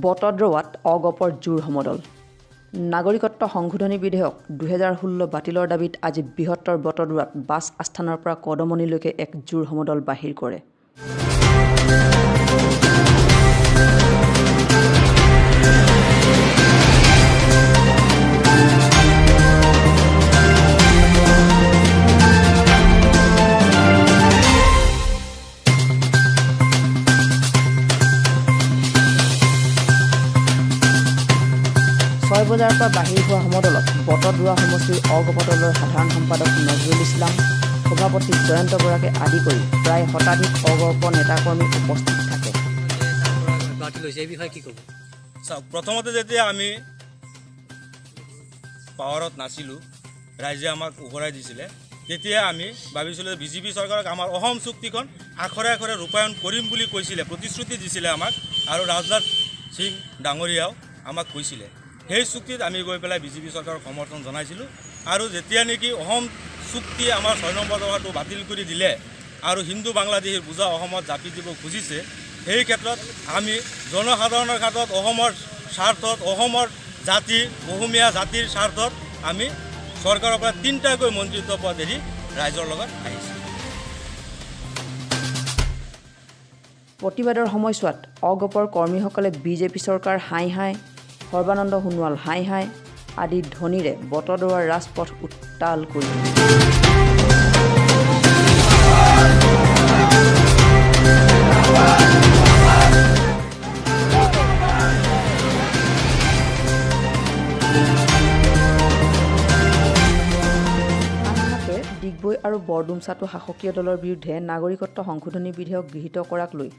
বটদ্ৰৱাত অগপৰ জোৰ সমদল। নাগৰিকত্ব সংশোধনী বিধেয়ক 2016 বাতিলৰ দাবীত আজি বৃহত্তৰ বটদ্ৰৱাত বাছ আস্থানৰ পৰা কদমনিলৈকে এক জোৰ সমদল বাহিৰ কৰে। বজাৰ পৰা বাহিৰ হোৱা সমদলত বটদ্ৰৱা সমষ্টিৰ অগপ দলৰ সাধাৰণ সম্পাদক নজৰুল ইছলাম, সভাপতি জয়ন্ত বৰাকে আদি কৰি প্ৰায় শতাধিক অগপ নেতাকৰ্মী উপস্থিত থাকে। প্ৰথমতে যেতিয়া আমি পাৱাৰত নাছিলোঁ, ৰাইজে আমাক উভৰাই দিছিলে, তেতিয়া আমি ভাবিছিলোঁ বিজেপি চৰকাৰক আমাৰ অসম চুক্তিখন আখৰে আখৰে ৰূপায়ণ কৰিম বুলি কৈছিলে, প্ৰতিশ্ৰুতি দিছিলে আমাক, আৰু ৰাজনাথ সিং ডাঙৰীয়াও আমাক কৈছিলে। সেই চুক্তিত আমি গৈ পেলাই বিজেপি চৰকাৰক সমৰ্থন জনাইছিলোঁ। আৰু যেতিয়া নেকি অসম চুক্তি আমাৰ 6 নম্বৰ দফাটো বাতিল কৰি দিলে আৰু হিন্দু বাংলাদেশীৰ বোজা অসমত জাপি দিব খুজিছে, সেই ক্ষেত্ৰত আমি জনসাধাৰণৰ ক্ষেত্ৰত অসমৰ স্বাৰ্থত, অসমৰ জাতি, অসমীয়া জাতিৰ স্বাৰ্থত আমি চৰকাৰৰ পৰা 3টাকৈ মন্ত্ৰিত্ব পদ এৰি ৰাইজৰ লগত আহিছোঁ। প্ৰতিবাদৰ সময়ছোৱাত অগপৰ কৰ্মীসকলে বিজেপি চৰকাৰ হাই হাই, সৰ্বানন্দ সোণোৱাল হাই হাই আদি ধ্বনিৰে বটদ্ৰৱাৰ ৰাজপথ উত্তাল কৰি আনহাতে ডিগবৈ আৰু বৰডুমচাটো শাসকীয় দলৰ বিৰুদ্ধে নাগৰিকত্ব সংশোধনী বিধেয়ক গৃহীত কৰাক লৈ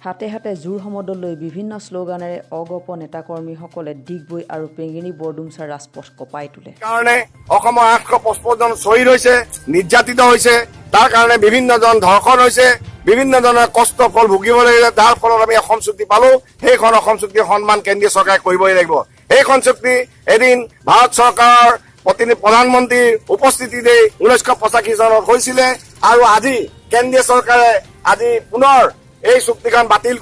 হাতে হাতে জোৰ সমদল লৈ বিভিন্ন শ্লোগানেৰে অগপ নেতাকৰ্মীসকলে ডিগবৈ আৰু পেঙেনী বৰডুমচাৰ ৰাজপথ কঁপাই তোলে। কাৰণে অসমৰ 855 জন শ্বহীদ হৈছে, নিৰ্যাতিত হৈছে, তাৰ কাৰণে বিভিন্নজন ধৰ্ষণ হৈছে, বিভিন্ন জনৰ কষ্ট ফল ভুগিব লাগিলে, যাৰ ফলত আমি অসম চুক্তি পালো। সেইখন অসম চুক্তিৰ সন্মান কেন্দ্ৰীয় চৰকাৰে কৰিবই লাগিব। সেইখন চুক্তি এদিন ভাৰত চৰকাৰৰ প্ৰধানমন্ত্ৰীৰ উপস্থিতিতেই 1985 চনত হৈছিলে, আৰু আজি কেন্দ্ৰীয় চৰকাৰে আজি পুনৰ এই চুক্তিখন বাতিল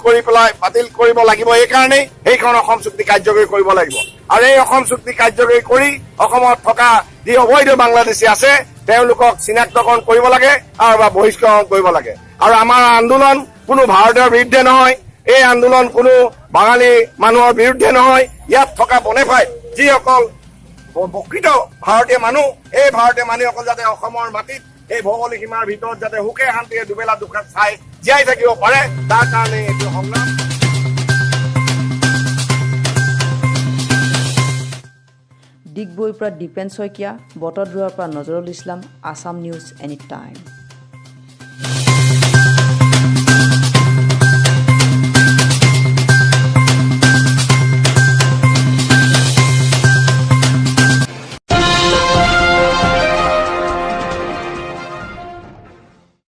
কৰিব লাগিব। এইকাৰণেই সেইখন অসম চুক্তি কাৰ্যকৰী কৰিব লাগিব, আৰু এই অসম চুক্তি কাৰ্যকৰী কৰি অসমত থকা যি অবৈধ বাংলাদেশী আছে তেওঁলোকক চিনাক্তকৰণ কৰিব লাগে আৰু বহিষ্কৰণ কৰিব লাগে। আৰু আমাৰ আন্দোলন কোনো ভাৰতীয়ৰ বিৰুদ্ধে নহয়, এই আন্দোলন কোনো বাঙালী মানুহৰ বিৰুদ্ধে নহয়। ইয়াত থকা বনেফাইড যিসকল প্ৰকৃত ভাৰতীয় মানুহ, এই ভাৰতীয় মানুহসকল যাতে অসমৰ মাটিত এই ভৌগোলিক সীমাৰ ভিতৰত যাতে সুখে শান্তিৰে দুবেলা দুসাঁজ খাই জীয়াই থাকিব পাৰে, তাৰ কাৰণে এইটো সংগ্ৰাম। ডিগবৈৰ পৰা দীপেন শইকীয়া, বটদ্ৰৱাৰ পৰা Nazrul Islam, Assam news any time.